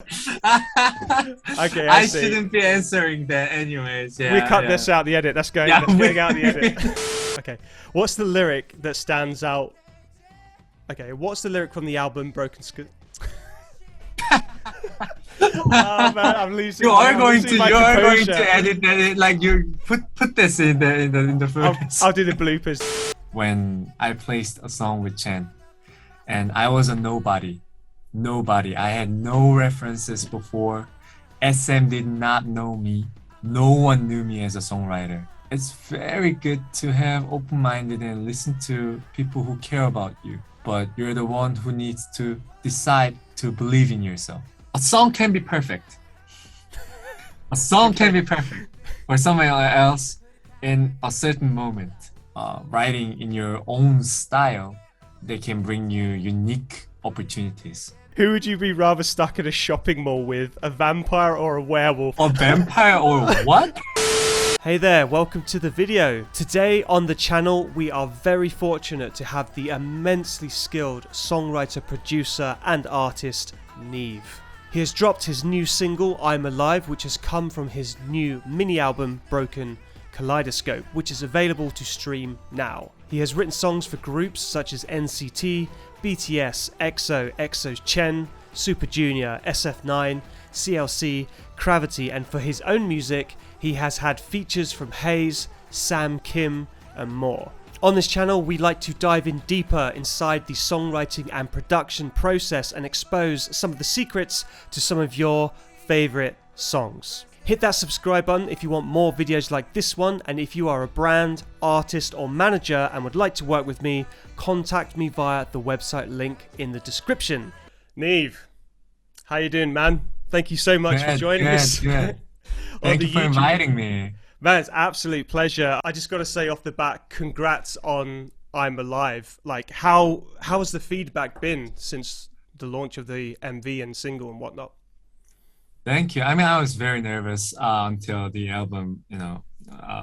Okay, I I see. shouldn't be answering that anyways. We Yeah, cut yeah. this out the edit. That's going. Yeah, That's going out the edit. Okay. What's the lyric that stands out? Okay. What's the lyric from the album Broken Skull? Oh man, I'm losing. You are I'm going losing to my you are going composure. to edit that. Like you put this in the footage. I'll do the bloopers. When I placed a song with Chen, and I was a nobody. Nobody. I had no references before. SM did not know me. No one knew me as a songwriter. It's very good to have open-minded and listen to people who care about you. But you're the one who needs to decide to believe in yourself. A song can be perfect. A song can be perfect for someone else in a certain moment. Writing in your own style, they can bring you unique opportunities. Who would you be rather stuck in a shopping mall with, a vampire or a werewolf? A vampire or what? Hey there, welcome to the video. Today on the channel, we are very fortunate to have the immensely skilled songwriter, producer, and artist, NIve. He has dropped his new single, I'm Alive, which has come from his new mini-album, Broken Kaleidoscope, which is available to stream now. He has written songs for groups such as NCT, BTS, EXO Chen, Super Junior, SF9, CLC, CRAVITY, and for his own music, he has had features from Heize, Sam Kim, and more. On this channel, we like to dive in deeper inside the songwriting and production process and expose some of the secrets to some of your favorite songs. Hit that subscribe button if you want more videos like this one, and if you are a brand, artist, or manager and would like to work with me, contact me via the website link in the description. NIve, how you doing, man? Thank you so much for joining us. Good. Thank you for inviting me. Man, it's an absolute pleasure. I just got to say off the bat, congrats on I'm Alive. Like, how has the feedback been since the launch of the MV and single and whatnot? Thank you. I mean, I was very nervous until the album,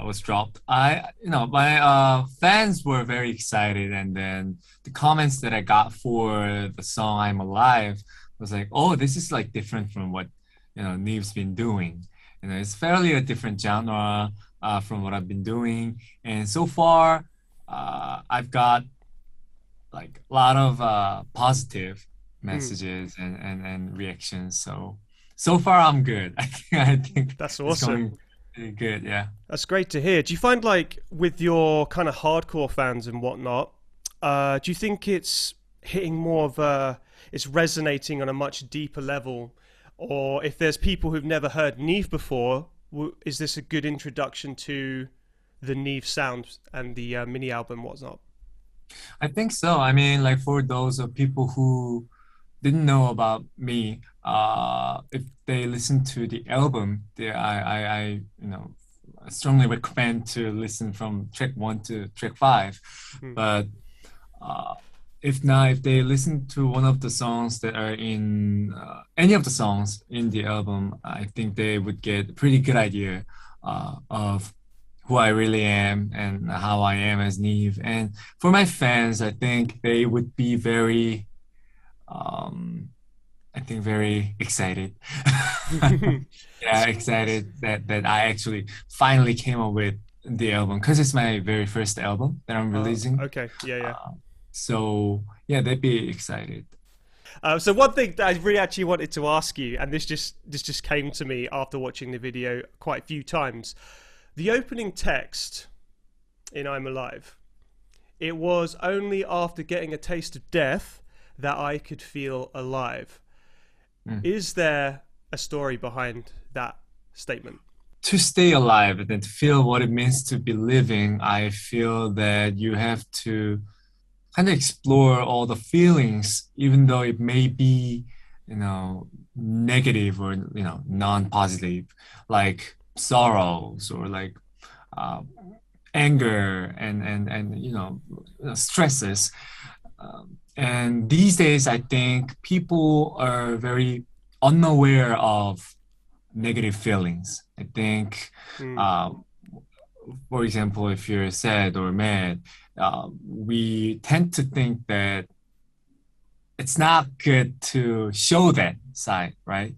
was dropped. My fans were very excited, and then the comments that I got for the song "I'm Alive" was like, "Oh, this is like different from what NIve's been doing. It's fairly a different genre from what I've been doing, and so far, I've got like a lot of positive messages and reactions. So far, I'm good. I think that's it's awesome. going pretty good, yeah. That's great to hear. Do you find, like, with your kind of hardcore fans and whatnot, do you think it's hitting more of a, it's resonating on a much deeper level? Or if there's people who've never heard NIve before, is this a good introduction to the NIve sound and the mini album, whatnot? I think so. I mean, like for those of people who didn't know about me, if they listen to the album, I strongly recommend to listen from track 1 to track 5. But if not, if they listen to one of the songs that are in any of the songs in the album, I think they would get a pretty good idea of who I really am and how I am as NIve. And for my fans, I think they would be very very excited. Yeah, excited that I actually finally came up with the album, because it's my very first album that I'm releasing. Okay, yeah. So yeah, they'd be excited. So one thing that I really actually wanted to ask you, and this just came to me after watching the video quite a few times, the opening text in I'm Alive, it was only after getting a taste of death that I could feel alive. Is there a story behind that statement? To stay alive and to feel what it means to be living, I feel that you have to kind of explore all the feelings, even though it may be, negative or, non-positive, like sorrows or like anger and stresses. And these days, I think people are very unaware of negative feelings. I think, for example, if you're sad or mad, we tend to think that it's not good to show that side, right?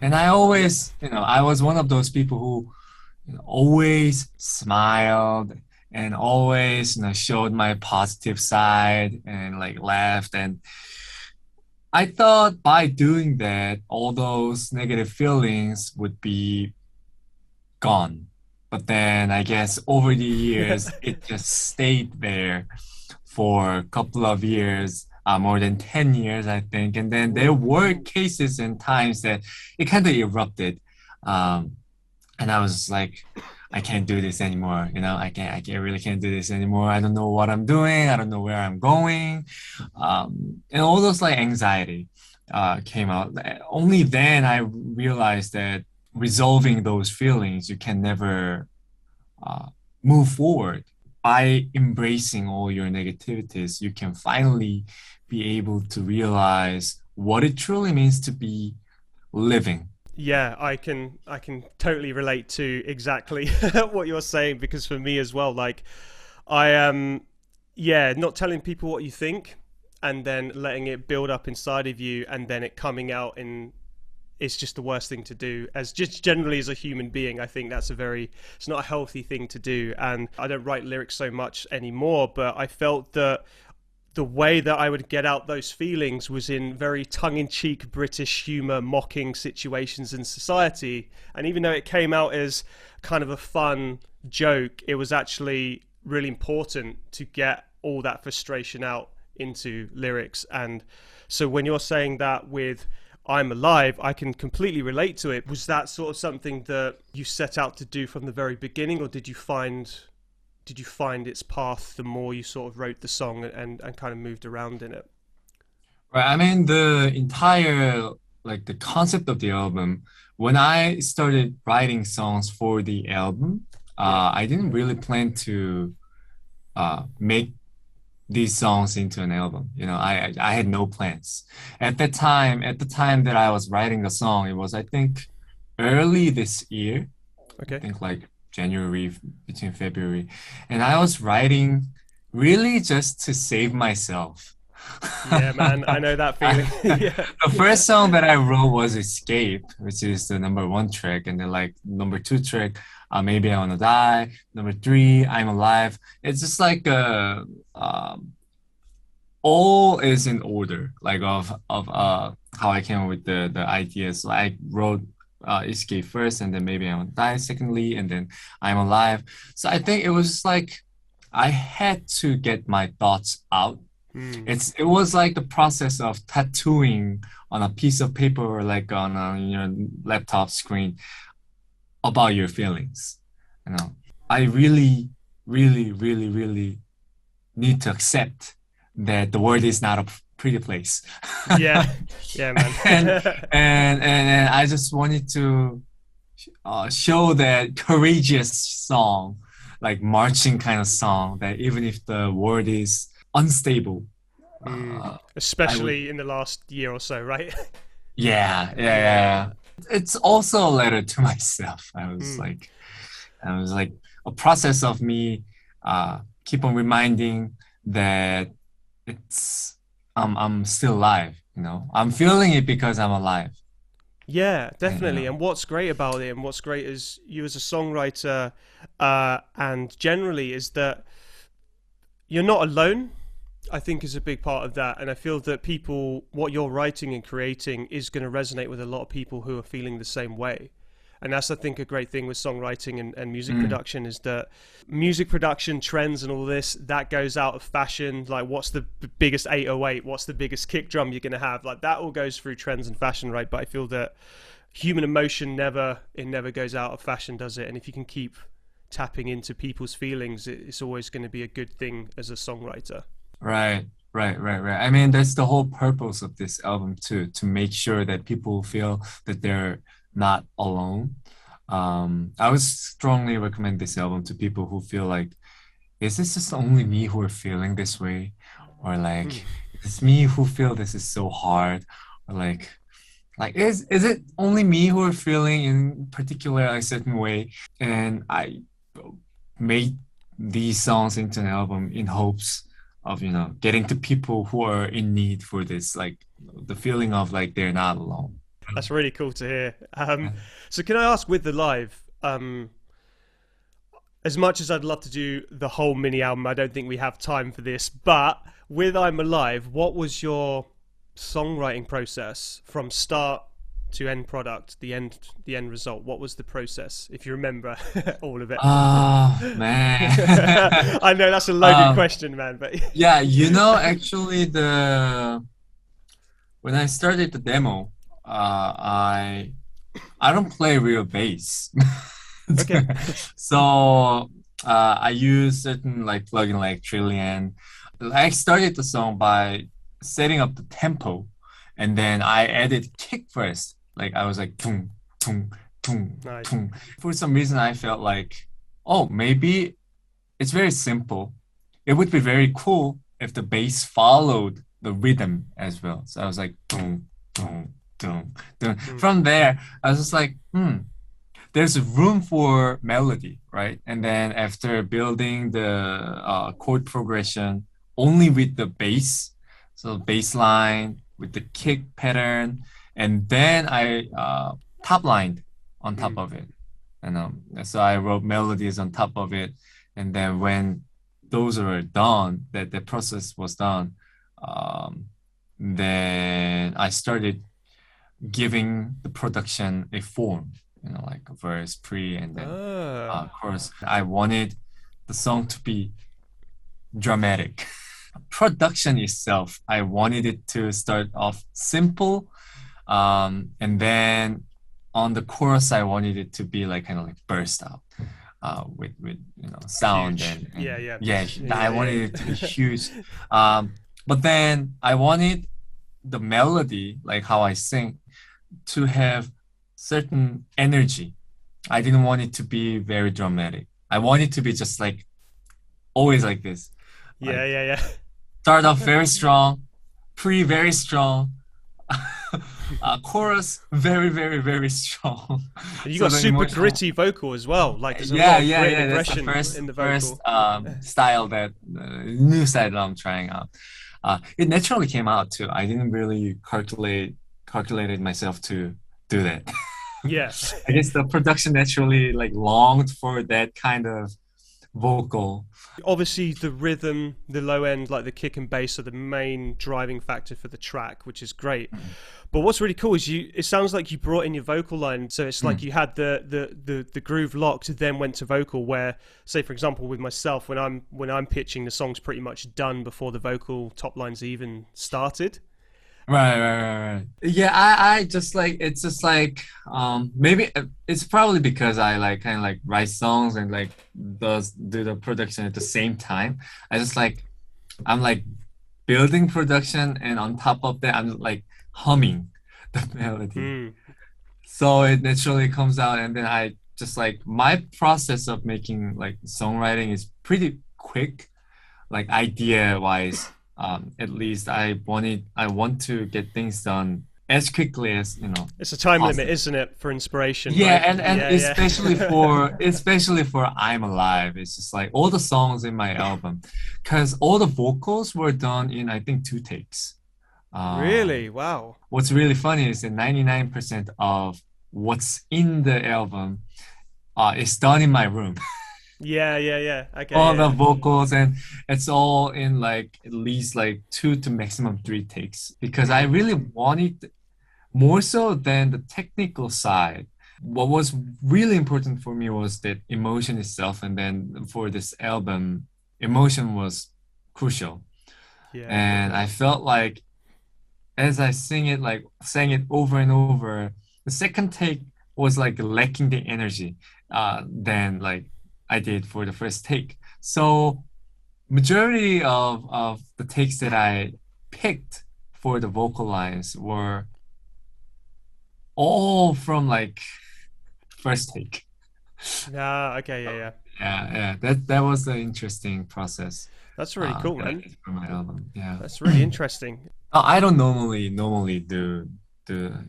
And I always, I was one of those people who always smiled and always, showed my positive side and like laughed. And I thought by doing that, all those negative feelings would be gone. But then I guess over the years, it just stayed there for a couple of years, more than 10 years, I think. And then there were cases and times that it kind of erupted. Um, and I was like, I can't do this anymore. Really can't do this anymore. I don't know what I'm doing. I don't know where I'm going. And all those like anxiety came out. Only then I realized that resolving those feelings, you can never uh, move forward. By embracing all your negativities, you can finally be able to realize what it truly means to be living. Yeah, I can totally relate to exactly what you're saying, because for me as well, like I am, yeah, not telling people what you think and then letting it build up inside of you and then it coming out in, it's just the worst thing to do. As just generally as a human being, I think that's it's not a healthy thing to do. And I don't write lyrics so much anymore, but I felt that the way that I would get out those feelings was in very tongue-in-cheek British humor, mocking situations in society. And even though it came out as kind of a fun joke, it was actually really important to get all that frustration out into lyrics. And so when you're saying that with I'm Alive, I can completely relate to it. Was that sort of something that you set out to do from the very beginning, or did you find its path the more you sort of wrote the song and kind of moved around in it? Right. I mean, the entire, like the concept of the album, when I started writing songs for the album, Yeah. I didn't really plan to make these songs into an album. I had no plans. At the time that I was writing the song, it was, I think, early this year. I Okay. think like January, between February. And I was writing really just to save myself. Yeah, man, I know that feeling. I, Yeah. the first song that I wrote was Escape, which is the number one track. And then like number two track, Maybe I Wanna Die. Number three, I'm Alive. It's just like all is in order, like of how I came up with the ideas. So I wrote Escape first, and then Maybe I Wanna Die secondly, and then I'm Alive. So I think it was just like I had to get my thoughts out. Mm. It was like the process of tattooing on a piece of paper or like on your laptop screen about your feelings. You know, I really, really, really, really need to accept that the world is not a pretty place. Yeah. Yeah, man. and, and I just wanted to show that courageous song, like marching kind of song, that even if the world is unstable, Mm. I would. Especially in the last year or so, right? Yeah, yeah, Yeah. yeah. It's also a letter to myself. Mm. I was like a process of me keep on reminding that it's I'm still alive. I'm feeling it because I'm alive. Yeah, And definitely. And what's great about it, and what's great as you as a songwriter, and generally, is that you're not alone. I think is a big part of that, and I feel that what you're writing and creating is going to resonate with a lot of people who are feeling the same way. And that's, I think, a great thing with songwriting and music mm, production, is that music production trends and all this, that goes out of fashion. Like, what's the biggest 808? What's the biggest kick drum you're going to have? Like, that all goes through trends and fashion, right? But I feel that human emotion never goes out of fashion, does it? And if you can keep tapping into people's feelings, it's always going to be a good thing as a songwriter. right, right. I mean, that's the whole purpose of this album too, to make sure that people feel that they're not alone. I would strongly recommend this album to people who feel like, is this just only me who are feeling this way? Or like, it's me who feel this is so hard? Or like is it only me who are feeling in particular a certain way? And I made these songs into an album in hopes getting to people who are in need for this, like the feeling of like they're not alone. That's really cool to hear. Yeah. So can I ask, with the live, as much as I'd love to do the whole mini album, I don't think we have time for this, but with I'm Alive, what was your songwriting process from start to end product, the end result? What was the process, if you remember all of it? Oh man. I know that's a loaded question, man, but Yeah, actually when I started the demo, I don't play real bass. okay. So I use certain like plugin like Trillian. I started the song by setting up the tempo, and then I added kick first. Like I was like tung tung tung Nice. tung. For some reason, I felt like, oh, maybe it's very simple. It would be very cool if the bass followed the rhythm as well. So I was like, boom, boom, boom, boom. From there, I was just like, there's room for melody, right? And then after building the chord progression only with the bass, so bass line with the kick pattern, and then I top lined on top of it. And so I wrote melodies on top of it. And then when those are done, that the process was done, then I started giving the production a form, like a verse, pre, and then chorus. I wanted the song to be dramatic. Production itself, I wanted it to start off simple, and then on the chorus, I wanted it to be like kind of like burst out with sound Huge. and I wanted it to be huge. But then I wanted the melody, like how I sing, to have certain energy. I didn't want it to be very dramatic. I want it to be just like always like this. Yeah. Start off very strong, pre very strong, chorus very very very strong. And you got super gritty vocal as well. Like there's a lot of grit and aggression in the vocal. First style that new style that I'm trying out. It naturally came out too. I didn't really calculated myself to do that. Yes. I guess the production naturally like longed for that kind of vocal. Obviously the rhythm, the low end, like the kick and bass, are the main driving factor for the track, which is great. But what's really cool is it sounds like you brought in your vocal line, so it's like you had the groove locked, then went to vocal, where, say for example with myself, when I'm pitching, the song's pretty much done before the vocal top lines even started. Right. Yeah, I just like, it's just like maybe it's probably because I like kind of like write songs and like do the production at the same time. I'm like building production, and on top of that I'm like humming the melody. So it naturally comes out, and then I just like, my process of making like songwriting is pretty quick, like idea wise. At least I want to get things done as quickly as It's a time possible. limit, isn't it, for inspiration? Yeah, like, and especially for I'm Alive, it's just like all the songs in my album, because all the vocals were done in I think 2 takes. Really? Wow. What's really funny is that 99% of what's in the album is done in my room. Yeah. Okay. All the vocals, and it's all in like at least like 2 to maximum 3 takes, because I really wanted, more so than the technical side, what was really important for me was that emotion itself. And then for this album, emotion was crucial. And I felt like as I sang it over and over, the second take was like lacking the energy than like I did for the first take. So majority of the takes that I picked for the vocal lines were all from like first take. Okay, Yeah. That was an interesting process. That's really cool, man. For my album. Yeah. That's really interesting. I don't normally do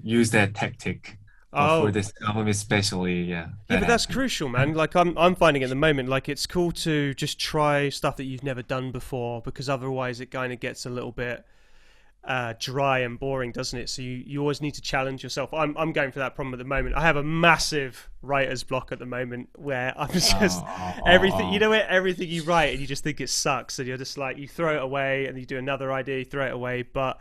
use that tactic But for Oh, this album especially, yeah, yeah, that but that's happened. crucial, man. Like I'm finding at the moment, like it's cool to just try stuff that you've never done before, because otherwise it kind of gets a little bit dry and boring, doesn't it? So you always need to challenge yourself. I'm going for that problem at the moment. I have a massive writer's block at the moment where I'm Oh, just oh, everything. You oh, know what? Everything you write and you just think it sucks, and you're just like you throw it away, and you do another idea, you throw it away. But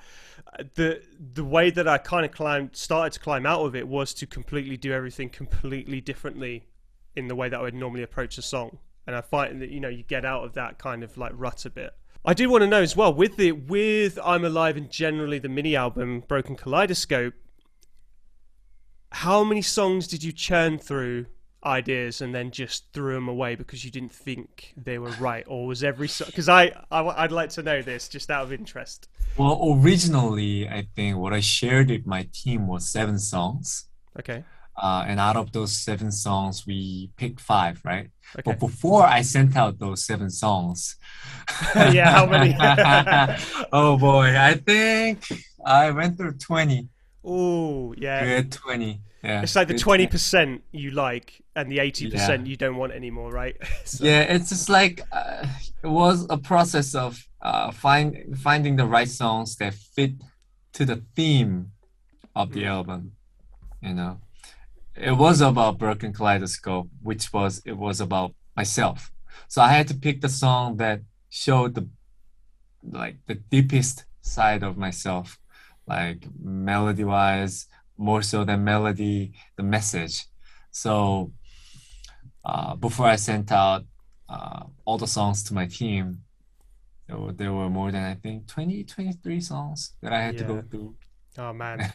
the way that I kind of started to climb out of it was to completely do everything completely differently in the way that I would normally approach a song. And I find that you get out of that kind of like rut a bit. I do want to know as well with I'm Alive and generally the mini album Broken Kaleidoscope. How many songs did you churn through ideas and then just threw them away because you didn't think they were right, or was every song? Because I'd like to know this just out of interest. well, originally, I think what I shared with my team was 7 songs. Okay. And out of those 7 songs, we picked 5, right? Okay. But before I sent out those 7 songs, Yeah. How many? oh boy, I think I went through 20. Oh, yeah. Good 20. Yeah, It's like the good 20. 20% you like and the Yeah. 80% you don't want anymore, right? So, Yeah, it's just like it was a process of finding the right songs that fit to the theme of the mm, album, you know. It was about Broken Kaleidoscope, which was about myself. So I had to pick the song that showed the deepest side of myself, like melody wise, more so than melody, the message. So before I sent out all the songs to my team, there were more than I think 20, 23 songs that I had to yeah. go through. Oh, man.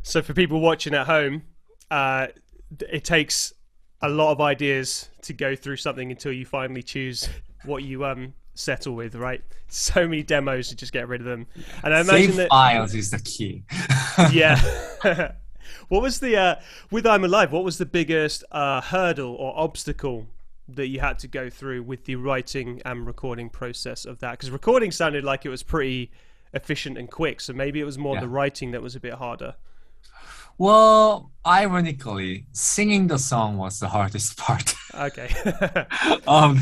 So for people watching at home, uh, it takes a lot of ideas to go through something until you finally choose what you settle with, right? So many demos to just get rid of them. And I imagine Save that, files is the key. yeah. What was the with I'm Alive? What was the biggest hurdle or obstacle that you had to go through with the writing and recording process of that? Because recording sounded like it was pretty efficient and quick, so maybe it was more Yeah. the writing that was a bit harder. Well, ironically, singing the song was the hardest part. Okay. um,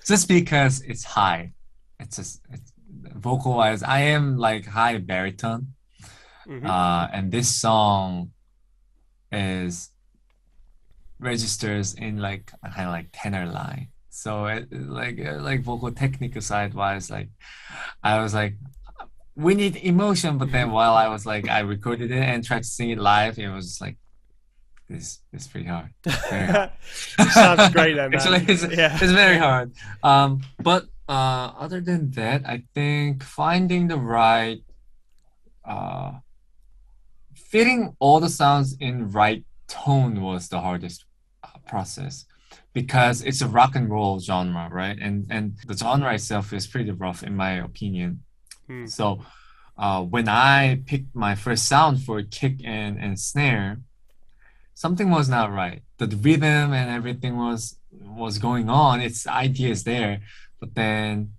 just because it's high. It's vocal wise, I am like high baritone. hmm And this song is registers in like kind of like tenor line. So like vocal technical side wise, like I was like, we need emotion. But then while I was like, I recorded it and tried to sing it live, it was like this pretty hard. Very hard. It sounds great though, Actually, man. it's Yeah. it's very hard. But other than that, I think finding the right uh fitting all the sounds in right tone was the hardest process because it's a rock and roll genre, right? And the genre itself is pretty rough in my opinion. Hmm. So when I picked my first sound for kick and snare, something was not right. The rhythm and everything was going on. Its idea is there, but then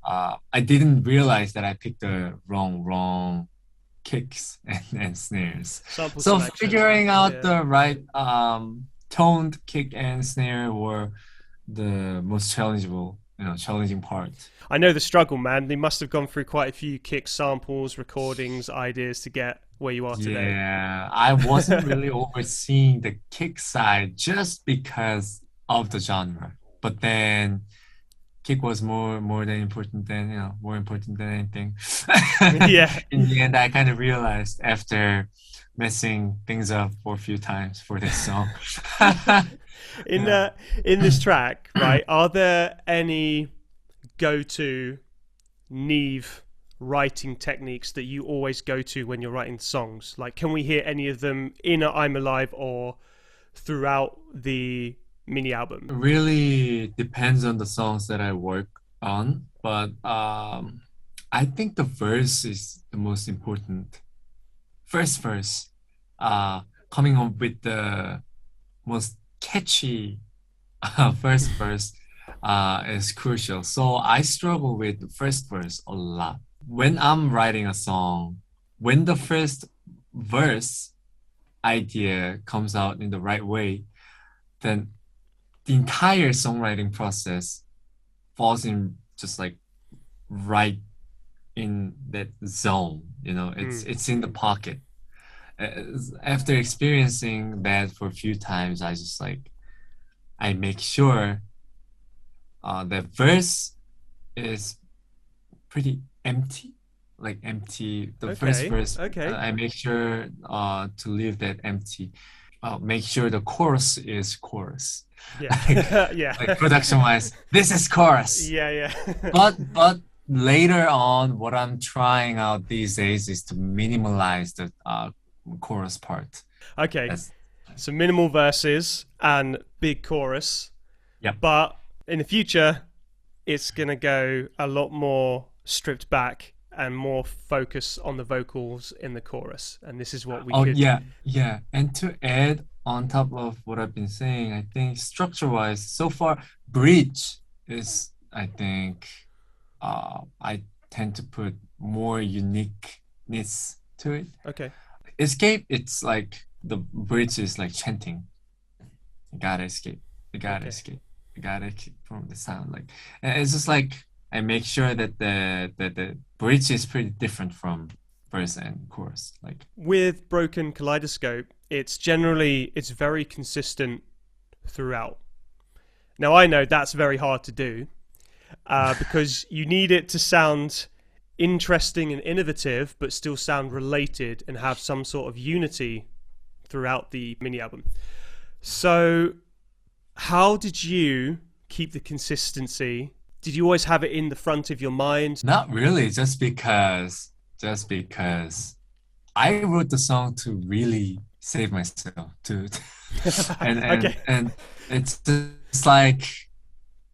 I didn't realize that I picked the wrong kicks and snares. Sample So selection. figuring out Yeah. the right toned kick and snare were the most challenging part. I know the struggle, man. They must have gone through quite a few kick samples, recordings, ideas to get where you are today. Yeah, I wasn't really overseeing the kick side just because of the genre. But then kick was more than important than more important than anything. Yeah. In the end, I kind of realized after messing things up for a few times for this song. In Yeah. in this track, right? Are there any go-to NIve writing techniques that you always go to when you're writing songs? Like, can we hear any of them in I'm Alive or throughout the mini album? Really depends on the songs that I work on, but I think the verse is the most important. First verse, coming up with the most catchy first verse is crucial. So I struggle with the first verse a lot. When I'm writing a song, when the first verse idea comes out in the right way, then the entire songwriting process falls in just like right in that zone. It's in the pocket. After experiencing that for a few times, I make sure the verse is pretty empty, like empty. The first verse, I make sure to leave that empty. Make sure the chorus is chorus. Yeah. Yeah. Like production wise, this is chorus. Yeah. But later on, what I'm trying out these days is to minimalize the chorus part. Okay. So minimal verses and big chorus. Yeah. But in the future, it's gonna go a lot more stripped back and more focus on the vocals in the chorus. And this is what we could. Yeah. And to add on top of what I've been saying, I think structure-wise, so far, bridge is, I think, I tend to put more uniqueness to it. Okay. Escape, it's like the bridge is like chanting. You gotta escape. You gotta escape. You gotta keep from the sound. Like, and it's just like I make sure that the bridge is pretty different from verse and chorus. Like with Broken Kaleidoscope, it's very consistent throughout. Now I know that's very hard to do because you need it to sound interesting and innovative, but still sound related and have some sort of unity throughout the mini album. So how did you keep the consistency? Did you always have it in the front of your mind? Not really, just because I wrote the song to really save myself and it's just like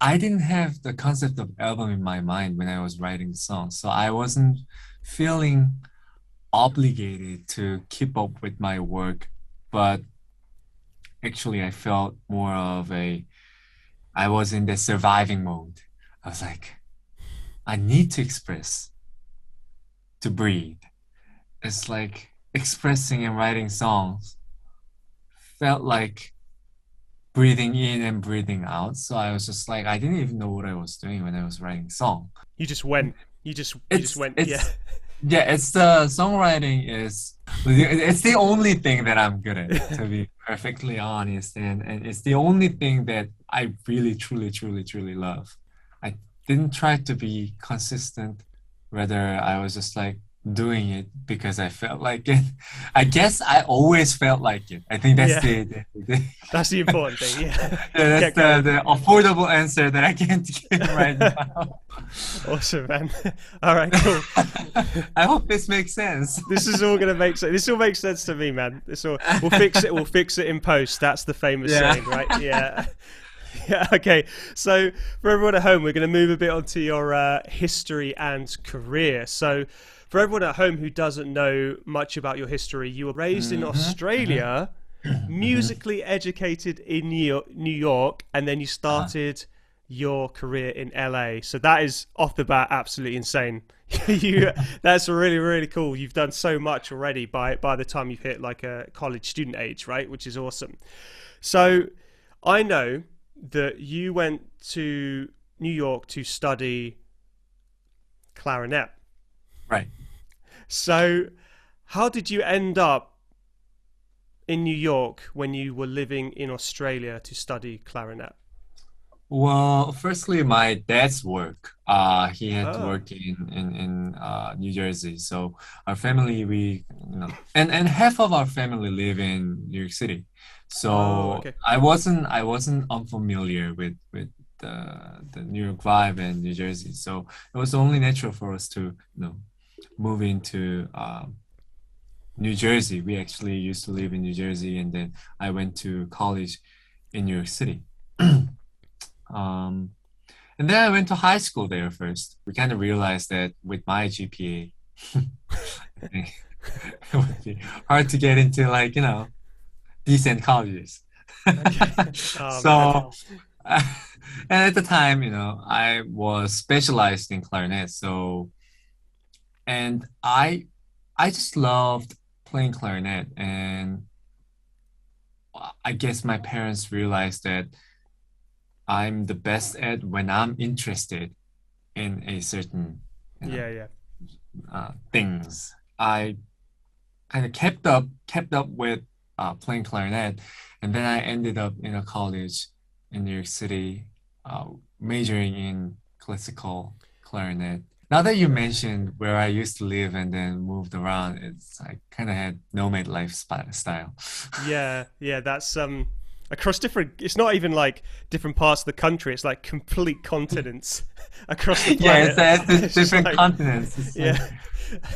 I didn't have the concept of album in my mind when I was writing the song, so I wasn't feeling obligated to keep up with my work, but actually I felt more of I was in the surviving mode. I was like, I need to express, to breathe. It's like expressing and writing songs felt like breathing in and breathing out. So I was just like, I didn't even know what I was doing when I was writing a song. You just went. You just went. Yeah, it's the songwriting it's the only thing that I'm good at, to be perfectly honest. And it's the only thing that I really, truly, truly, truly love. I didn't try to be consistent. Rather, I was just like doing it because I felt like it. I guess I always felt like it. I think that's that's the important thing. Yeah, that's the affordable answer that I can't give right now. Awesome, man. All right, cool. I hope this makes sense. This is all gonna make sense. This all makes sense to me, man. We'll fix it. We'll fix it in post. That's the famous saying, right? Yeah. Yeah, okay. So for everyone at home, we're going to move a bit onto your history and career. So for everyone at home who doesn't know much about your history, you were raised in Australia, musically educated in New York, and then you started your career in LA. So that is off the bat absolutely insane. That's really, really cool. You've done so much already by the time you've hit like a college student age, right? Which is awesome. So I know that you went to New York to study clarinet. Right. So how did you end up in New York when you were living in Australia to study clarinet? Well, firstly, my dad's work. He had worked in New Jersey. So our family, and half of our family live in New York City. So I wasn't unfamiliar with the New York vibe and New Jersey. So it was only natural for us to move into New Jersey. We actually used to live in New Jersey, and then I went to college in New York City. And then I went to high school there first. We kind of realized that with my GPA, it would be hard to get into decent colleges. So, and at the time, I was specialized in clarinet. So, and I just loved playing clarinet, and I guess my parents realized that I'm the best at when I'm interested in a certain, Yeah, yeah. things. I kind of kept up with playing clarinet, and then I ended up in a college in New York City, uh, majoring in classical clarinet. Now that you mentioned where I used to live and then moved around, it's I kind of had nomad style. Yeah, yeah, that's across different, it's not even like different parts of the country, it's like complete continents across the Yeah, planet. it's It's just different like, continents. It's like, yeah.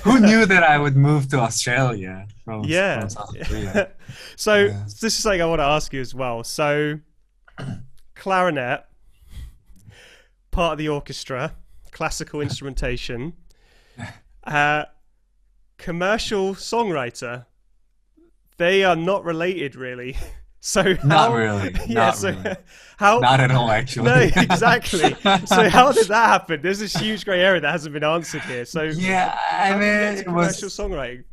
who knew that I would move to Australia from Yeah. South Korea? So Yeah. this is something I want to ask you as well. So clarinet, part of the orchestra, classical instrumentation, uh, commercial songwriter. They are not related, really. So Not how? really. Yeah. Not So really. how? Not at all, No, actually. exactly. So how did that happen? There's this huge grey area that hasn't been answered here. So Yeah, I how did you get mean, into it commercial was, songwriting?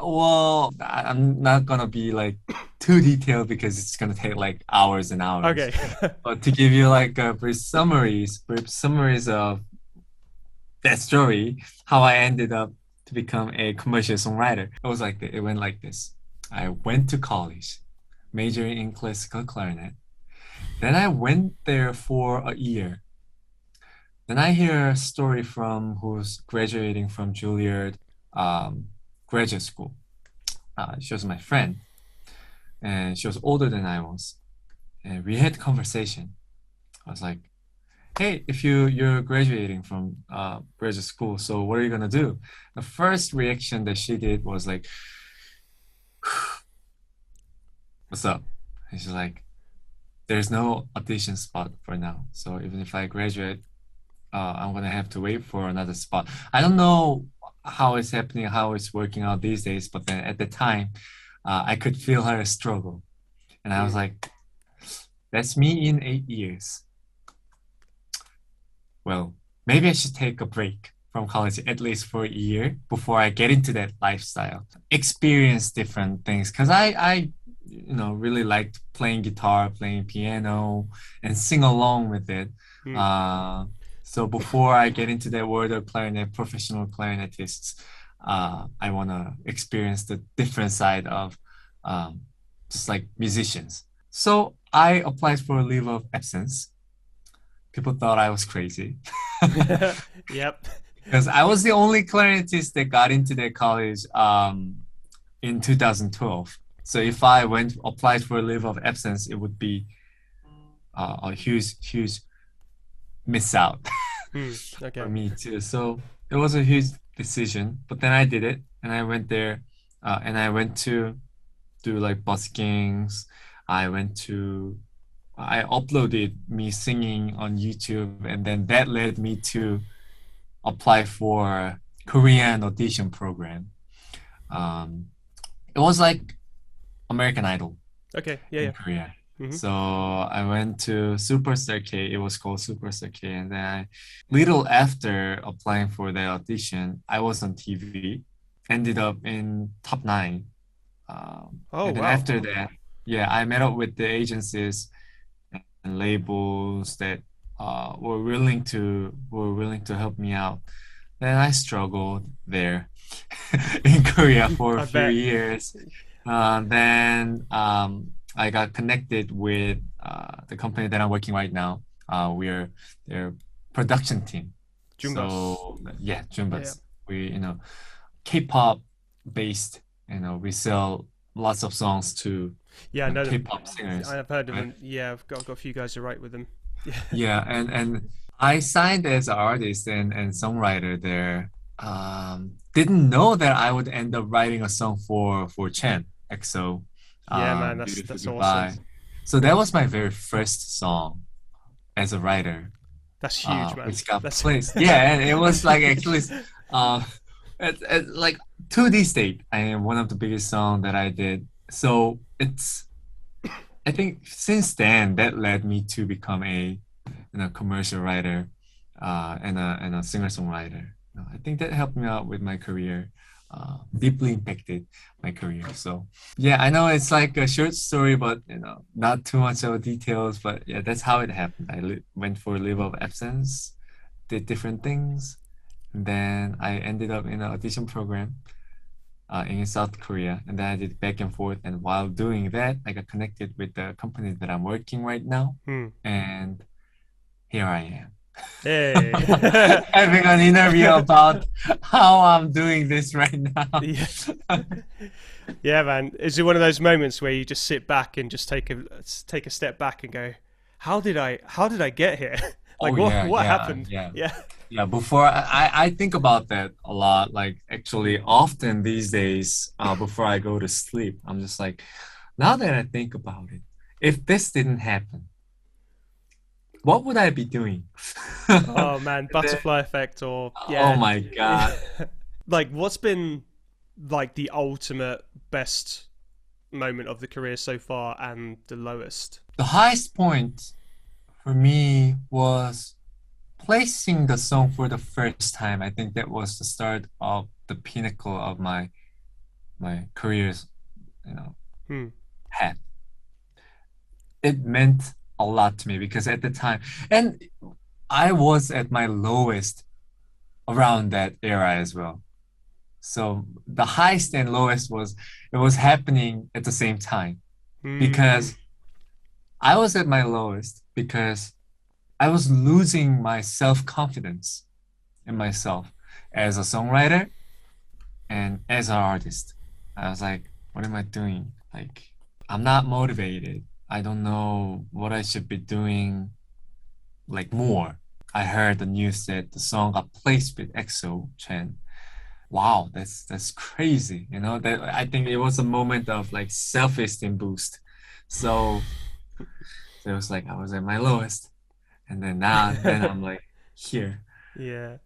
well, I'm not gonna be like too detailed because it's gonna take like hours and hours. Okay. But to give you like a brief summaries of that story, how I ended up to become a commercial songwriter. It went like this. I went to college, majoring in classical clarinet. Then I went there for a year. Then I hear a story from who's graduating from Juilliard um, graduate school. She was my friend, and she was older than I was. And we had conversation. I was like, "Hey, if you're graduating from graduate school, so what are you gonna do?" The first reaction that she did was like, "What's up?" And she's like, "There's no audition spot for now. So even if I graduate, I'm gonna have to wait for another spot." I don't know how it's happening, how it's working out these days, but then at the time, I could feel her struggle, and I was Mm. like, "That's me in 8 years. Well, maybe I should take a break from college at least for a year before I get into that lifestyle, experience different things." Because really liked playing guitar, playing piano, and sing along with it. Mm. Uh, so before I get into that world of clarinet, professional clarinetists, I want to experience the different side of um, just like musicians. So I applied for a leave of absence. People thought I was crazy Yep. because I was the only clarinetist that got into that college in 2012. So if I went applied for a leave of absence, it would be a huge miss out Mm. for Okay. me too. So it was a huge decision, but then I did it, and I went there, and I went to do like buskings. I went to I uploaded me singing on YouTube, and then that led me to apply for Korean audition program. Um, it was like American Idol Okay. Yeah. in Yeah. Korea. Hmm. So I went to Superstar K. It was called Superstar K, and then little after applying for the audition, I was on TV. Ended up in top nine. Oh And then wow. after that, yeah, I met up with the agencies and labels that were willing to help me out. Then I struggled there in Korea for a I few bet. years. Then I got connected with the company that I'm working right now. We're their production team. Jumbos. So yeah, Yeah. Yeah. Jumbas. We K-pop based. We sell lots of songs to Yeah, I know them. K-pop singers, I've heard of right? them. Yeah, I've got a few guys who write with them. Yeah. Yeah, and I signed as an artist and songwriter there. Didn't know that I would end up writing a song for Chen, EXO, Yeah, man, Beautiful that's awesome. Goodbye. So that was my very first song as a writer, That's huge, man. which got That's placed. Yeah, and it was like actually, uh, like to this date, I am one of the biggest song that I did. So I think since then that led me to become a commercial writer and a singer-songwriter. I think that helped me out with my career. deeply impacted my career. So yeah, I know it's like a short story, but not too much of details. But yeah, that's how it happened. I went for a leave of absence, did different things, and then I ended up in an audition program in South Korea, and then I did back and forth. And while doing that, I got connected with the company that I'm working right now, and here I am. Hey. Having an interview about how I'm doing this right now. Yeah. Yeah, man. Is it one of those moments where you just sit back and just take a step back and go, how did I get here? Like, what happened? Yeah, before I think about that a lot. Like, actually, often these days, before I go to sleep, I'm just like, now that I think about it, if this didn't happen, what would I be doing? Oh man, butterfly effect, or oh my god. Like, what's been like the ultimate best moment of the career so far, and the lowest? The highest point for me was placing the song for the first time. I think that was the start of the pinnacle of my career's path. It meant a lot to me because at the time, and I was at my lowest around that era as well. So the highest and lowest it was happening at the same time, because I was at my lowest because I was losing my self-confidence in myself as a songwriter and as an artist. I was like, what am I doing? Like, I'm not motivated. I don't know what I should be doing, like, more. I heard the news that the song got placed with EXO Chen. Wow, that's crazy. That I think it was a moment of like self-esteem boost. So it was like I was at my lowest. And then then I'm like here. Yeah.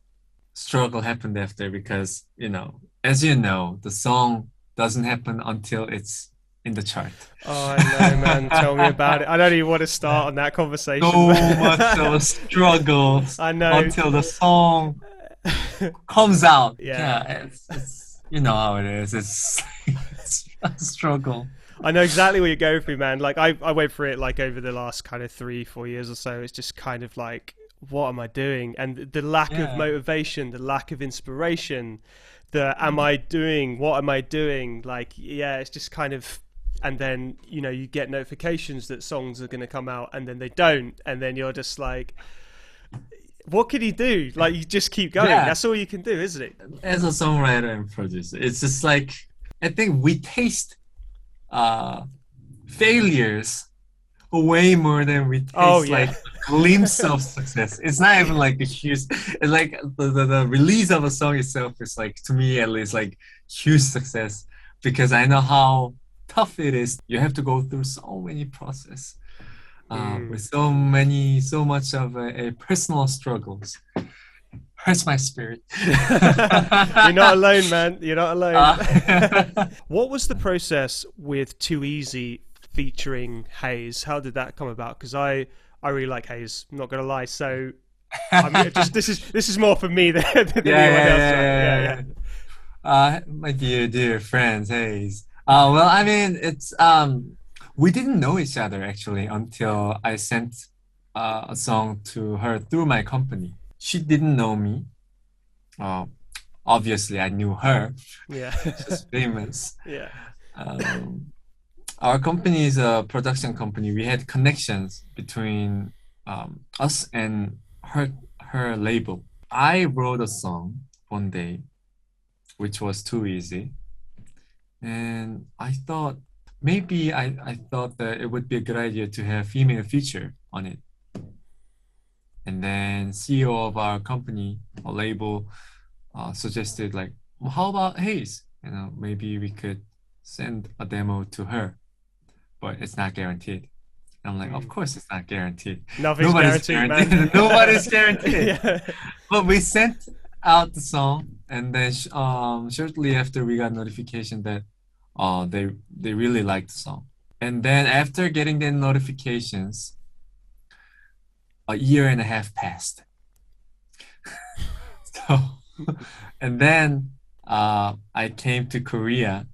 Struggle happened after because, as you know, the song doesn't happen until it's in the chart. Oh, I know, man. Tell me about it. I don't even want to start on that conversation. So much of a struggle. I know. Until the song comes out. Yeah. It's how it is. It's a struggle. I know exactly what you're going through, man. Like, I went through it like over the last kind of 3-4 years or so. It's just kind of like, what am I doing? And the lack of motivation, the lack of inspiration, am I doing, what am I doing? Like, yeah, it's just kind of, and then, you get notifications that songs are going to come out and then they don't. And then you're just like, what can you do? Like, you just keep going. Yeah. That's all you can do, isn't it? As a songwriter and producer, it's just like, I think we taste failures way more than we taste like a glimpse of success. It's not even like a huge, it's like the release of a song itself is like, to me at least, like huge success, because I know how tough it is. You have to go through so many process with so much of a personal struggles. Hurts my spirit. You're not alone, man. You're not alone. What was the process with Too Easy featuring Heize? How did that come about? Because I really like Heize, I'm not gonna lie. So this is more for me than anyone else. My dear friends, Heize. Well, I mean, it's we didn't know each other actually until I sent a song to her through my company. She didn't know me. Obviously, I knew her. Yeah, she's famous. Yeah. Our company is a production company. We had connections between us and her label. I wrote a song one day, which was Too Easy, and I thought maybe I thought that it would be a good idea to have female feature on it. And then CEO of our company or label suggested, like, well, how about Heize? Maybe we could send a demo to her, but it's not guaranteed. And I'm like, of course it's not guaranteed. Nobody's guaranteed, man. Nobody's guaranteed. Yeah. But we sent out the song, and then shortly after we got notification that they really liked the song. And then after getting the notifications, a year and a half passed. And then I came to Korea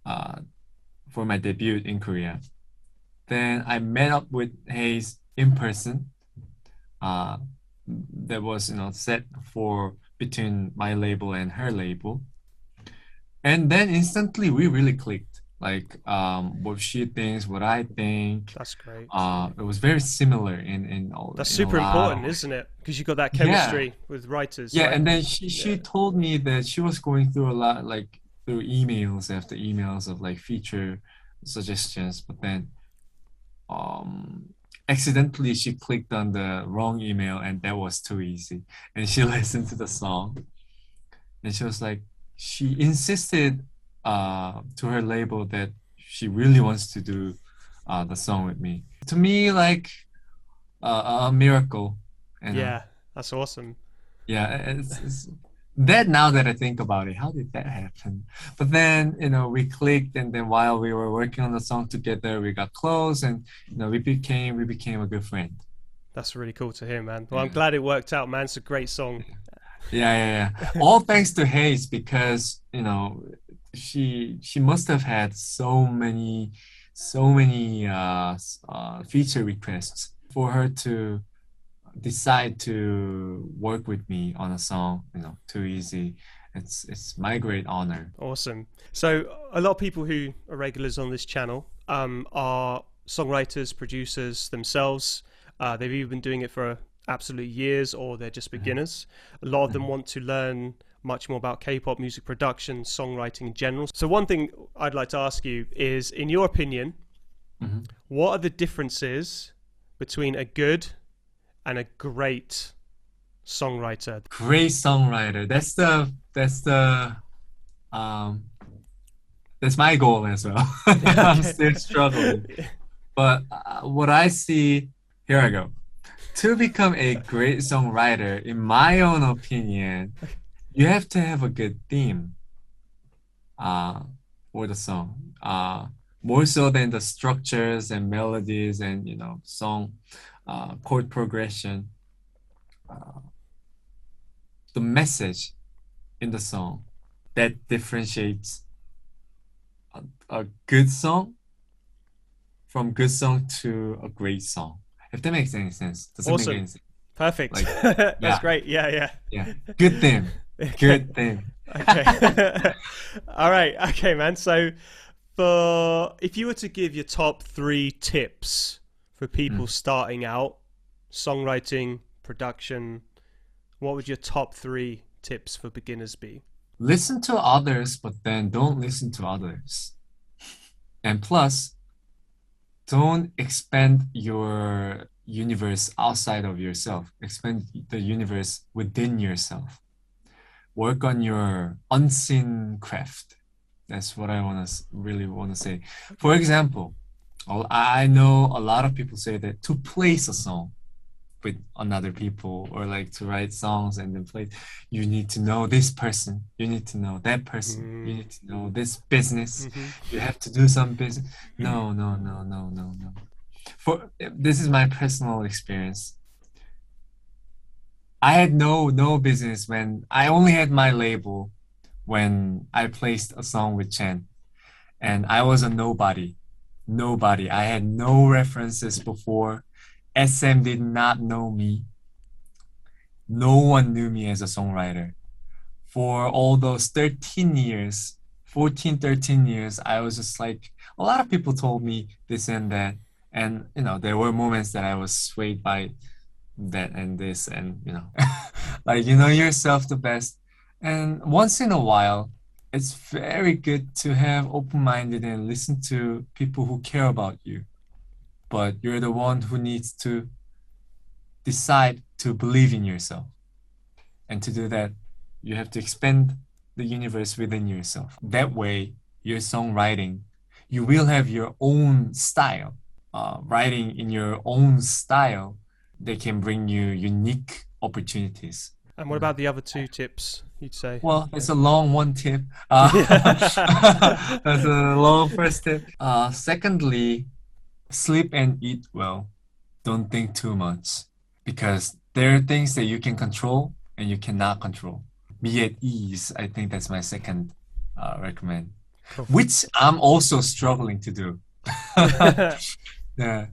uh, for my debut in Korea. Then I met up with Heize in person. Uh, that was, set for between my label and her label. And then instantly we really clicked. Like what she thinks, what I think. That's great. It was very similar That's in a super lot important, of isn't it? Because you got that yeah. chemistry with writers, Yeah, right? and then she told me that she was going through a lot, like through emails after emails of like feature suggestions, but then um accidentally she clicked on the wrong email and that was too easy. And she listened to the song and she was like, she insisted to her label that she really wants to do the song with me. To me, like a miracle, you know. Yeah, that's awesome. Yeah, it's that now that I think about it, how did that happen? But then, we clicked and then while we were working on the song together, we got close and we became a good friend. That's really cool to hear, man. Well, I'm Yeah. glad it worked out, man. It's a great song. Yeah, yeah, yeah. All thanks to Hayes because, she must have had so many feature requests for her to decide to work with me on a song, too easy. It's my great honor. Awesome. So a lot of people who are regulars on this channel are songwriters, producers themselves. They've either been doing it for absolute years or they're just Mhm, beginners. A lot of them mhm, want to learn much more about K-pop music production, songwriting in general. So one thing I'd like to ask you is, in your opinion, mhm. what are the differences between a good and a great songwriter? Great songwriter. Um that's my goal as well. I'm Okay. still struggling. But what I see, here I go. To become a great songwriter, in my own opinion, you have to have a good theme uh, for the song. More so than the structures and melodies and song chord progression. Uh, the message in the song that differentiates a good song from good song to a great song. If that makes any sense. Does it make Awesome. any sense? Perfect. Like, That's yeah, great. Yeah, yeah. yeah. Good theme. Okay. Good theme. Okay. All right. Okay, man. So, for if you were to give your top 3 tips for people Mm. starting out, songwriting, production, what would your top 3 tips for beginners be? Listen to others, but then don't listen to others. And plus, don't expand your universe outside of yourself. Expand the universe within yourself. Work on your unseen craft. That's what I really want to say. For example, I know a lot of people say that to place a song with another people or like to write songs and then play, you need to know this person, you need to know that person, you Mm, need to know this business, hmm. you have to do some business. No, no, no, no, no, no. For this is my personal experience. I had no business when I only had my label when I placed a song with Chen, and I was a nobody. Nobody. I had no references before. SM did not know me. No one knew me as a songwriter. For all those 13 years, 14, 13 years, I was just like, a lot of people told me this and that. And, there were moments that I was swayed by that and this, and, like, you know yourself the best. And once in a while, it's very good to have open-minded and listen to people who care about you. But you're the one who needs to decide to believe in yourself. And to do that, you have to expand the universe within yourself. That way, your songwriting, you will have your own style. Writing in your own style, they can bring you unique opportunities. And what about the other 2 tips you'd say? Well, it's a long one tip. Yeah. That's a long first tip. Secondly, sleep and eat well. Don't think too much because there are things that you can control and you cannot control. be at ease. I think that's my second recommend, Cool. which I'm also struggling to do. Yeah,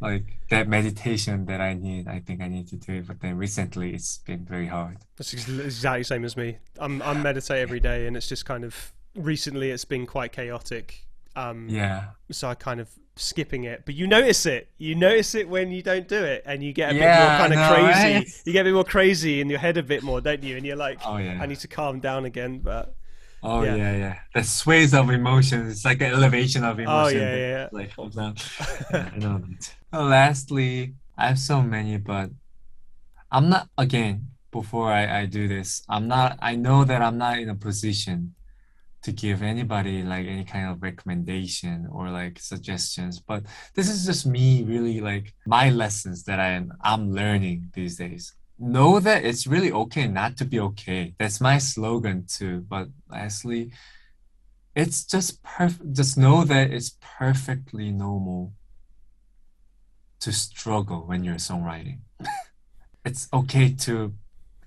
like that meditation that I need. I think I need to do it, but then recently it's been very hard. That's exactly the same as me. I'm meditate every day, and it's just kind of recently it's been quite chaotic. Yeah. So I kind of skipping it, but you notice it. You notice it when you don't do it, and you get a bit more Yeah, kind of I know, crazy. right? You get a bit more crazy in your head a bit more, don't you? And you're like, Oh yeah. I need to calm down again. But Oh yeah. yeah. The sways of emotions. It's like an elevation of Oh emotion that yeah. like comes down. Yeah, I know that. Well, lastly, I have so many, but I'm not again, before I do this, I know that I'm not in a position to give anybody like any kind of recommendation or like suggestions, but this is just me really like my lessons that I'm learning these days. Know that it's really okay not to be okay. That's my slogan too. But lastly, it's just perfect. Just know that it's perfectly normal to struggle when you're songwriting. It's okay to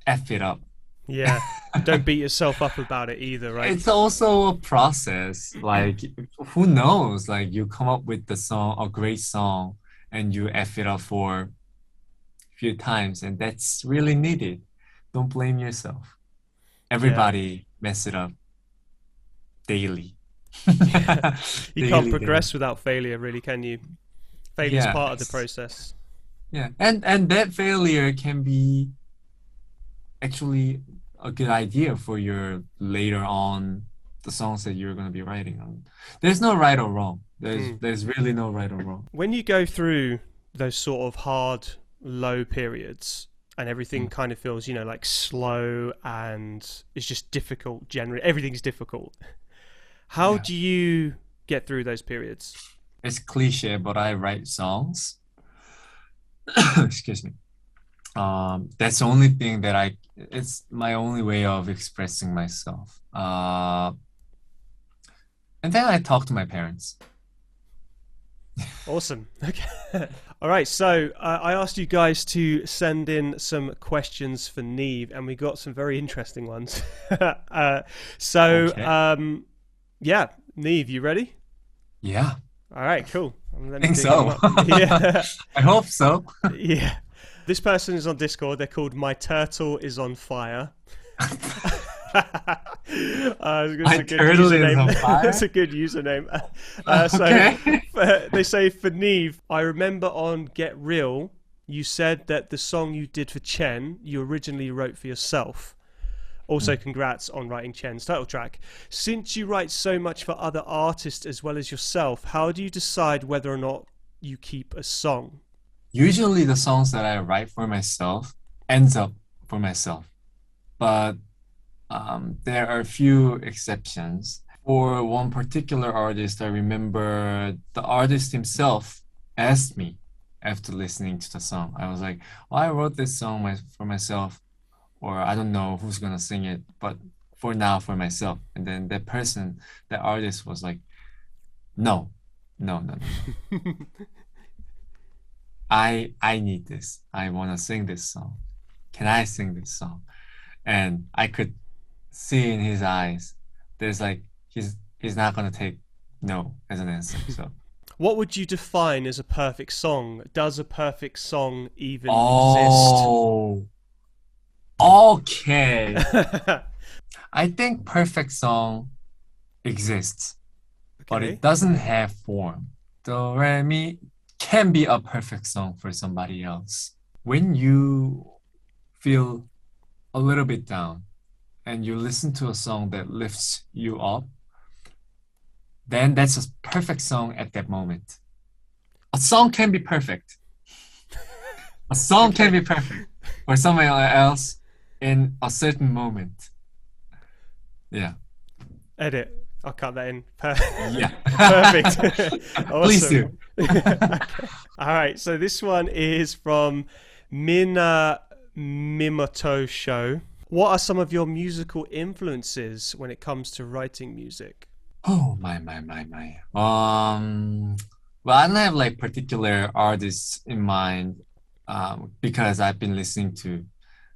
F it up. Yeah. Don't beat yourself up about it either, right? It's also a process. Like, who knows? Like, you come up with the song, a great song, and you F it up for a few times, and that's really needed. Don't blame yourself. Yeah. Everybody mess it up daily. You can't Daily. progress without failure, really, can you? Failure's Yeah. part of the process. Yeah. And that failure can be actually a good idea for your later on the songs that you're going to be writing on. There's no right or wrong. There's really no right or wrong. When you go through those sort of hard, low periods and everything kind of feels, like slow and it's just difficult generally, everything's difficult. How do you get through those periods? It's cliche, but I write songs. Excuse me. That's the only thing that it's my only way of expressing myself. And then I talk to my parents. Awesome. Okay. All right. So I asked you guys to send in some questions for NIve, and we got some very interesting ones. Yeah, NIve, you ready? Yeah. All right. Cool. I think so. Yeah. I hope so. Yeah. This person is on Discord. They're called My Turtle Is on Fire. My turtle is on fire? That's a good username. They say for NIve, I remember on Get Real, you said that the song you did for Chen, you originally wrote for yourself. Also, congrats on writing Chen's title track. Since you write so much for other artists as well as yourself, how do you decide whether or not you keep a song? Usually the songs that I write for myself ends up for myself. But there are a few exceptions. For one particular artist, I remember the artist himself asked me after listening to the song. I was like, well, I wrote this song for myself, or I don't know who's gonna sing it, but for now, for myself. And then that artist was like, no. I need this. I want to sing this song. Can I sing this song? And I could see in his eyes, there's like he's not gonna take no as an answer. So what would you define as a perfect song? Does a perfect song even exist? Okay. I think perfect song exists, but it doesn't have form. Do re mi can be a perfect song for somebody else. When you feel a little bit down and you listen to a song that lifts you up, then that's a perfect song at that moment. A song can be perfect. A song can be perfect for someone else in a certain moment. Yeah. Edit. I'll cut that in. Yeah. Perfect. Please do. Okay. All right. So this one is from Mina Mimoto Show. What are some of your musical influences when it comes to writing music? Oh my. Well, I don't have like particular artists in mind, because I've been listening to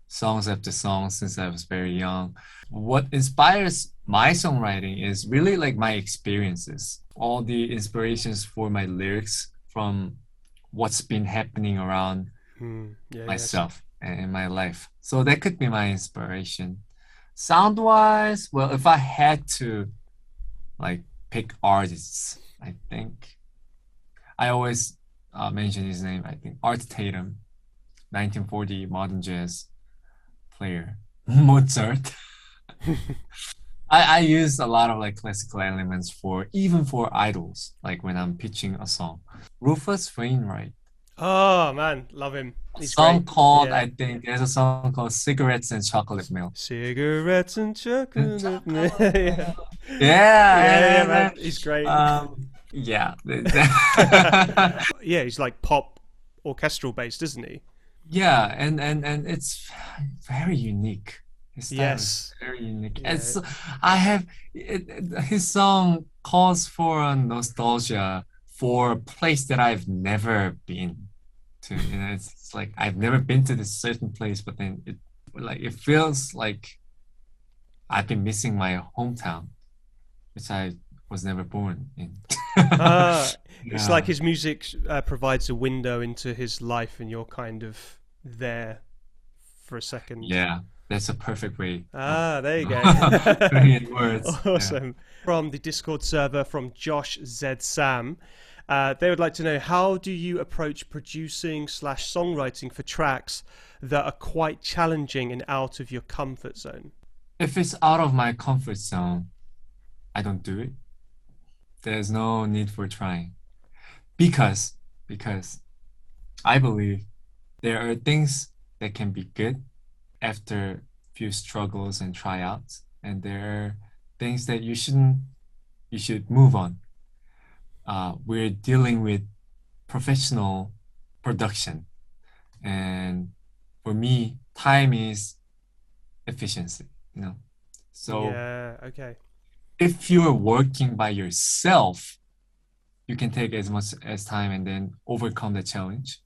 songs after songs since I was very young. What inspires my songwriting is really like my experiences, all the inspirations for my lyrics from what's been happening around Yeah, yes. myself and in my life. So that could be my inspiration. Sound wise, well, if I had to like pick artists, I think I always mention his name. I think Art Tatum, 1940 modern jazz player. Mozart. I use a lot of like classical elements for even for idols, like when I'm pitching a song. Rufus Wainwright. Oh man, love him. A He's song great. called, Yeah. I think there's a song called Cigarettes and Chocolate Milk. Cigarettes and And chocolate. chocolate Yeah. milk. Yeah, Yeah, man. He's great. yeah. Yeah, he's like pop orchestral based, isn't he? Yeah, and it's very unique. His style is Yes. very unique. Yeah. It's I have his song calls for a nostalgia for a place that I've never been to. You know, it's like I've never been to this certain place, but then it feels like I've been missing my hometown, which I was never born in. It's like Yeah. his music provides a window into his life, and you're kind of there for a second. Yeah, that's a perfect way of There you go. putting it in words. Yeah. Awesome. From the Discord server from Josh Z Sam, they would like to know, how do you approach producing / songwriting for tracks that are quite challenging and out of your comfort zone? If it's out of my comfort zone, I don't do it. There's no need for trying because because I believe there are things that can be good after few struggles and tryouts, and there are things that you should move on. We're dealing with professional production, and for me, time is efficiency, you know. So Yeah, okay. if you're working by yourself, you can take as much as time and then overcome the challenge.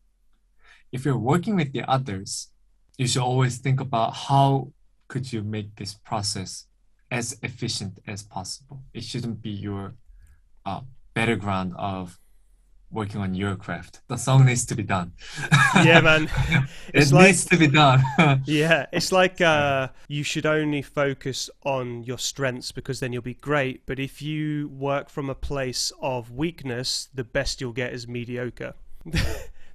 If you're working with the others, you should always think about how could you make this process as efficient as possible. It shouldn't be your uh, battleground of working on your craft. The song needs to be done. Yeah, man. It It's like, needs to be done. yeah, it's like Yeah. you should only focus on your strengths, because then you'll be great. But if you work from a place of weakness, the best you'll get is mediocre.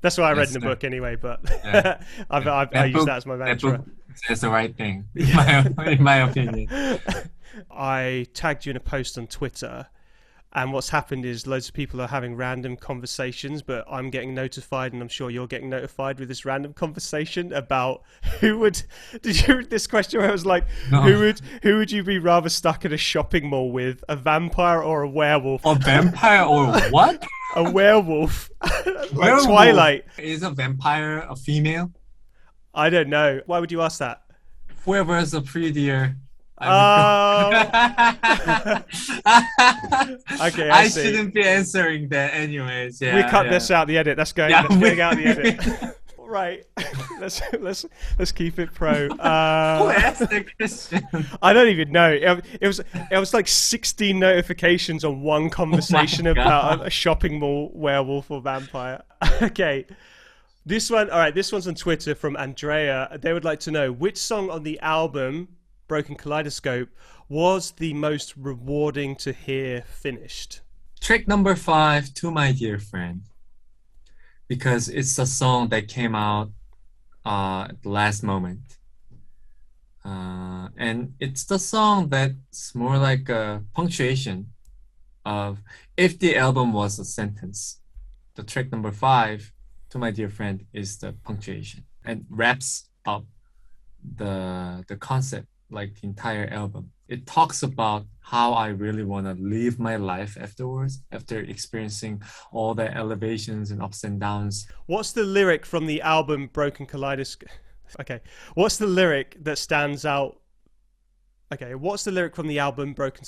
That's what I read Yes, in the sir. book anyway, but Yeah. I That use book, that as my that mantra. book says the right thing, Yeah. in my opinion. I tagged you in a post on Twitter, and what's happened is loads of people are having random conversations, but I'm getting notified, and I'm sure you're getting notified with this random conversation about who would. Did you read this question where it was like, No. who would you be rather stuck in a shopping mall with, a vampire or a werewolf? A vampire or what? A werewolf, like Werewolf. Twilight. Is a vampire a female? I don't know. Why would you ask that? Whoever's a prettier. Oh. Okay, I see. shouldn't be answering that anyways. Yeah, We cut yeah. this out the edit. That's going. Yeah, That's going out the edit. Right. Let's keep it pro. Who asked that question? I don't even know. It was like 16 notifications on one conversation God. about a shopping mall werewolf or vampire. Okay. This one, all right, this one's on Twitter from Andrea. They would like to know, which song on the album Broken Kaleidoscope was the most rewarding to hear finished? Track number 5, To My Dear Friend, because it's a song that came out at the last moment. And it's the song that's more like a punctuation of if the album was a sentence. The track number 5, To My Dear Friend, is the punctuation and wraps up the concept, like the entire album. It talks about how I really want to live my life afterwards, after experiencing all the elevations and ups and downs. What's the lyric from the album Broken Kaleidoscope? Okay. What's the lyric that stands out? Okay. What's the lyric from the album Broken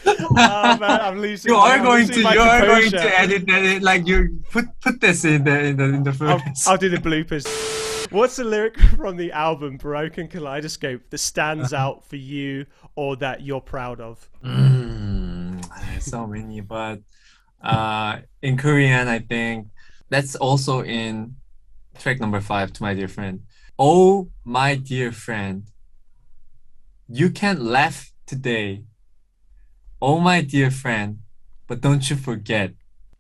Oh man, I'm losing. You are I'm going losing to my you are going composure. to edit that, like you put this in the footage. I'll do the bloopers. What's the lyric from the album Broken Kaleidoscope that stands out for you or that you're proud of? So many, but in Korean, I think that's also in track number 5, To My Dear Friend. Oh, my dear friend, you can laugh today. Oh, my dear friend, but don't you forget,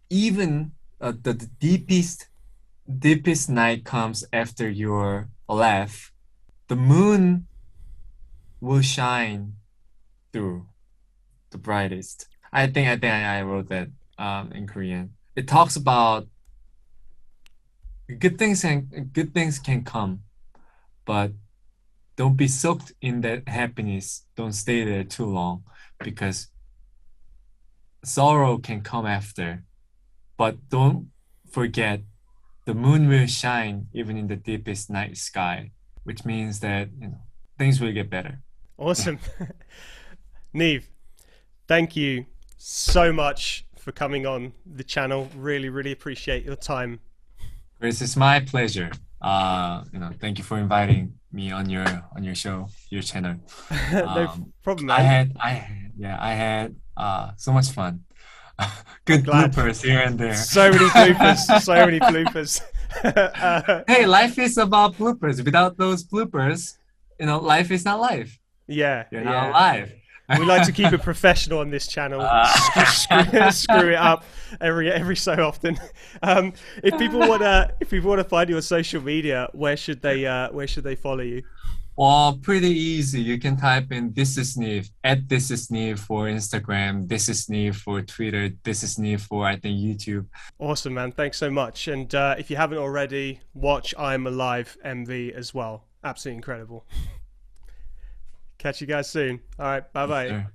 even the deepest night comes after your laugh. The moon will shine through the brightest. I wrote that in Korean. It talks about good things can come, but don't be soaked in that happiness. Don't stay there too long because sorrow can come after. But don't forget the moon will shine even in the deepest night sky, which means that things will get better. Awesome. NIve, thank you so much for coming on the channel. Really, really appreciate your time. Chris, it's my pleasure. Thank you for inviting me on your show, your channel. No problem, man. I had so much fun. Good bloopers here and there. So many bloopers. So many bloopers. Hey, life is about bloopers. Without those bloopers, life is not life. Yeah, You're not alive. We like to keep it professional on this channel. Screw it up every so often. If people wanna find you on social media, where should they follow you? Well, pretty easy. You can type in "This is NIve" at "This is NIve" for Instagram, "This is NIve" for Twitter, "This is NIve" for I think YouTube. Awesome, man. Thanks so much. And if you haven't already, watch I'm Alive MV as well. Absolutely incredible. Catch you guys soon. All right, bye bye. Yes,